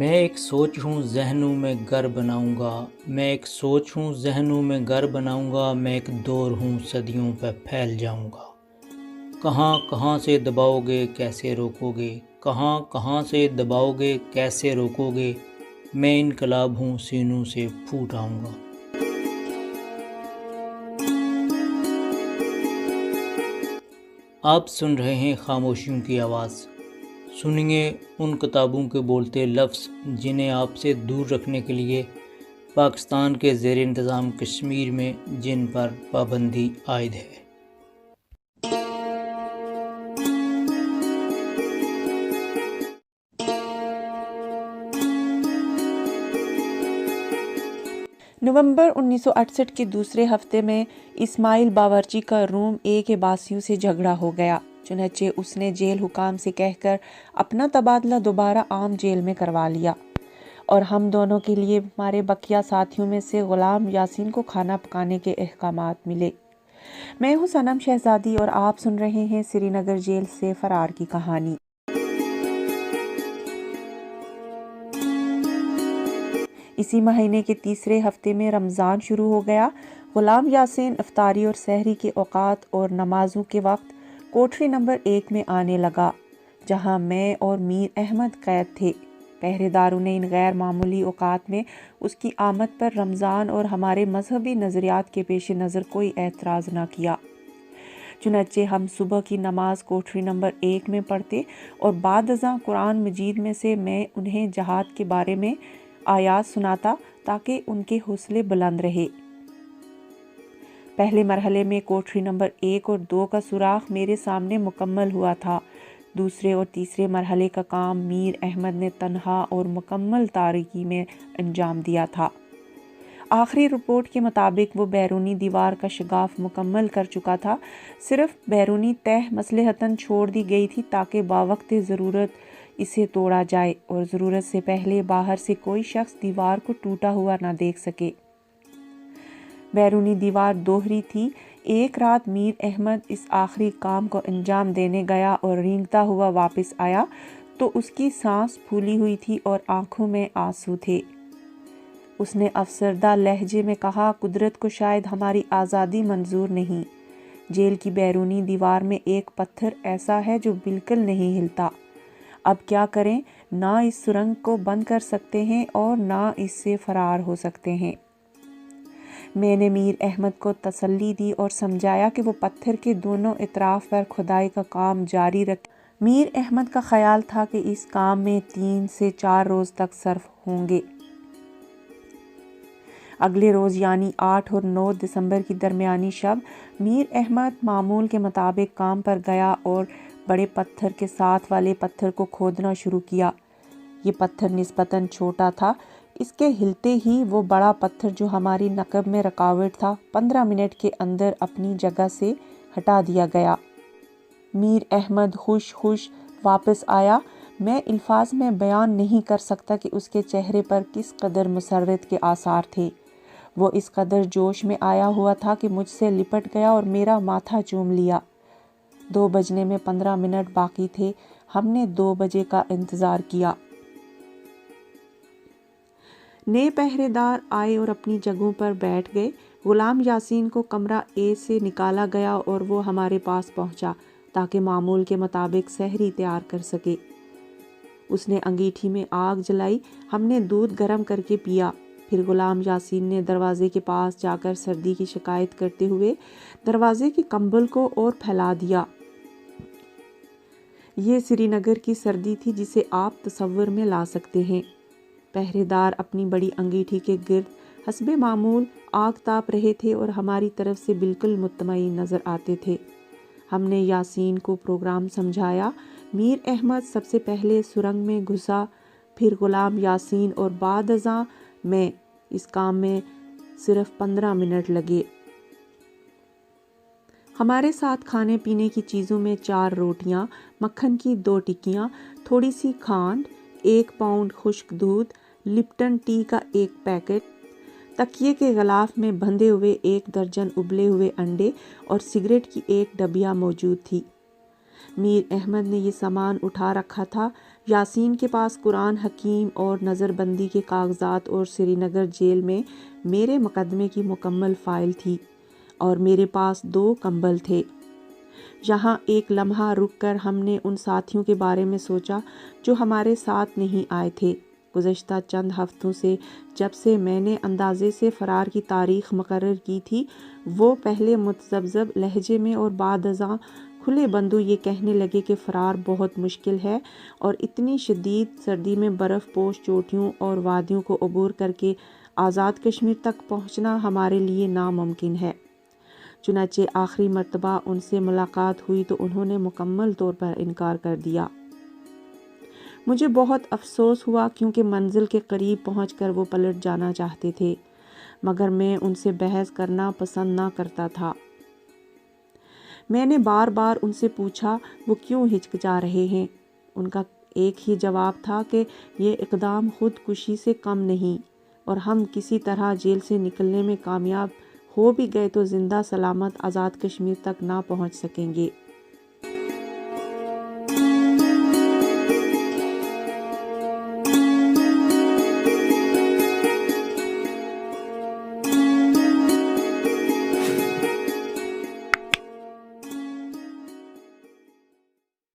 میں ایک سوچ ہوں ذہنوں میں گھر بناؤں گا، میں ایک سوچ ہوں ذہنوں میں گھر بناؤں گا، میں ایک دور ہوں صدیوں پہ پھیل جاؤں گا۔ کہاں کہاں سے دباؤ گے کیسے روکو گے، کہاں کہاں سے دباؤ گے کیسے روکو گے، میں انقلاب ہوں سینوں سے پھوٹ آؤں گا۔ آپ سن رہے ہیں خاموشیوں کی آواز، سنیے ان کتابوں کے بولتے لفظ جنہیں آپ سے دور رکھنے کے لیے پاکستان کے زیر انتظام کشمیر میں جن پر پابندی عائد ہے۔ نومبر 1968 کے دوسرے ہفتے میں اسماعیل باورچی کا روم اے کے باسیوں سے جھگڑا ہو گیا، چنانچہ اس نے جیل حکام سے کہہ کر اپنا تبادلہ دوبارہ عام جیل میں کروا لیا، اور ہم دونوں کے لیے ہمارے بقیہ ساتھیوں میں سے غلام یاسین کو کھانا پکانے کے احکامات ملے۔ میں ہوں صنم شہزادی اور آپ سن رہے ہیں سری نگر جیل سے فرار کی کہانی۔ اسی مہینے کے تیسرے ہفتے میں رمضان شروع ہو گیا۔ غلام یاسین افطاری اور سحری کے اوقات اور نمازوں کے وقت کوٹری نمبر 1 میں آنے لگا، جہاں میں اور میر احمد قید تھے۔ پہرے داروں نے ان غیر معمولی اوقات میں اس کی آمد پر رمضان اور ہمارے مذہبی نظریات کے پیش نظر کوئی اعتراض نہ کیا، چنانچہ ہم صبح کی نماز کوٹری نمبر 1 میں پڑھتے اور بعد ازاں قرآن مجید میں سے میں انہیں جہاد کے بارے میں آیات سناتا تاکہ ان کے حوصلے بلند رہے۔ پہلے مرحلے میں کوٹری نمبر 1 اور 2 کا سوراخ میرے سامنے مکمل ہوا تھا۔ دوسرے اور تیسرے مرحلے کا کام میر احمد نے تنہا اور مکمل تاریکی میں انجام دیا تھا۔ آخری رپورٹ کے مطابق وہ بیرونی دیوار کا شگاف مکمل کر چکا تھا، صرف بیرونی تہہ مصلحتاً چھوڑ دی گئی تھی تاکہ باوقت ضرورت اسے توڑا جائے اور ضرورت سے پہلے باہر سے کوئی شخص دیوار کو ٹوٹا ہوا نہ دیکھ سکے۔ بیرونی دیوار دوہری تھی۔ ایک رات میر احمد اس آخری کام کو انجام دینے گیا اور رینگتا ہوا واپس آیا تو اس کی سانس پھولی ہوئی تھی اور آنکھوں میں آنسو تھے۔ اس نے افسردہ لہجے میں کہا، قدرت کو شاید ہماری آزادی منظور نہیں۔ جیل کی بیرونی دیوار میں ایک پتھر ایسا ہے جو بالکل نہیں ہلتا۔ اب کیا کریں؟ نہ اس سرنگ کو بند کر سکتے ہیں اور نہ اس سے فرار ہو سکتے ہیں۔ میں نے میر احمد کو تسلی دی اور سمجھایا کہ وہ پتھر کے دونوں اطراف پر کھدائی کا کام جاری رکھے۔ میر احمد کا خیال تھا کہ اس کام میں 3 سے 4 روز تک صرف ہوں گے۔ اگلے روز یعنی 8 اور 9 دسمبر کی درمیانی شب میر احمد معمول کے مطابق کام پر گیا اور بڑے پتھر کے ساتھ والے پتھر کو کھودنا شروع کیا۔ یہ پتھر نسبتاً چھوٹا تھا، اس کے ہلتے ہی وہ بڑا پتھر جو ہماری نقب میں رکاوٹ تھا 15 منٹ کے اندر اپنی جگہ سے ہٹا دیا گیا۔ میر احمد خوش واپس آیا۔ میں الفاظ میں بیان نہیں کر سکتا کہ اس کے چہرے پر کس قدر مسرت کے آثار تھے۔ وہ اس قدر جوش میں آیا ہوا تھا کہ مجھ سے لپٹ گیا اور میرا ماتھا چوم لیا۔ 2 بجنے میں 15 منٹ باقی تھے۔ ہم نے 2 بجے کا انتظار کیا۔ نئے پہرے دار آئے اور اپنی جگہوں پر بیٹھ گئے۔ غلام یاسین کو کمرہ اے سے نکالا گیا اور وہ ہمارے پاس پہنچا تاکہ معمول کے مطابق سحری تیار کر سکے۔ اس نے انگیٹھی میں آگ جلائی، ہم نے دودھ گرم کر کے پیا۔ پھر غلام یاسین نے دروازے کے پاس جا کر سردی کی شکایت کرتے ہوئے دروازے کے کمبل کو اور پھیلا دیا۔ یہ سری نگر کی سردی تھی جسے آپ تصور میں لا سکتے ہیں۔ پہرے دار اپنی بڑی انگیٹھی کے گرد حسب معمول آگ تاپ رہے تھے اور ہماری طرف سے بالکل مطمئن نظر آتے تھے۔ ہم نے یاسین کو پروگرام سمجھایا۔ میر احمد سب سے پہلے سرنگ میں گھسا، پھر غلام یاسین اور بعد ازاں میں۔ اس کام میں صرف 15 منٹ لگے۔ ہمارے ساتھ کھانے پینے کی چیزوں میں 4 روٹیاں، مکھن کی 2 ٹکیاں، تھوڑی سی کھانڈ، 1 پاؤنڈ خشک دودھ، لپٹن ٹی کا 1 پیکٹ، تکیے کے غلاف میں بندھے ہوئے 1 درجن ابلے ہوئے انڈے اور سگریٹ کی 1 ڈبیا موجود تھی۔ میر احمد نے یہ سامان اٹھا رکھا تھا، یاسین کے پاس قرآن حکیم اور نظر بندی کے کاغذات اور سری نگر جیل میں میرے مقدمے کی مکمل فائل تھی اور میرے پاس 2 کمبل تھے۔ یہاں ایک لمحہ رک کر ہم نے ان ساتھیوں کے بارے میں سوچا جو ہمارے ساتھ نہیں آئے تھے۔ گزشتہ چند ہفتوں سے جب سے میں نے اندازے سے فرار کی تاریخ مقرر کی تھی، وہ پہلے متذبذب لہجے میں اور بعد ازاں کھلے بندوں یہ کہنے لگے کہ فرار بہت مشکل ہے اور اتنی شدید سردی میں برف پوش چوٹیوں اور وادیوں کو عبور کر کے آزاد کشمیر تک پہنچنا ہمارے لیے ناممکن ہے۔ چنانچہ آخری مرتبہ ان سے ملاقات ہوئی تو انہوں نے مکمل طور پر انکار کر دیا۔ مجھے بہت افسوس ہوا کیونکہ منزل کے قریب پہنچ کر وہ پلٹ جانا چاہتے تھے، مگر میں ان سے بحث کرنا پسند نہ کرتا تھا۔ میں نے بار بار ان سے پوچھا وہ کیوں ہچکچا رہے ہیں۔ ان کا ایک ہی جواب تھا کہ یہ اقدام خود کشی سے کم نہیں، اور ہم کسی طرح جیل سے نکلنے میں کامیاب ہو بھی گئے تو زندہ سلامت آزاد کشمیر تک نہ پہنچ سکیں گے۔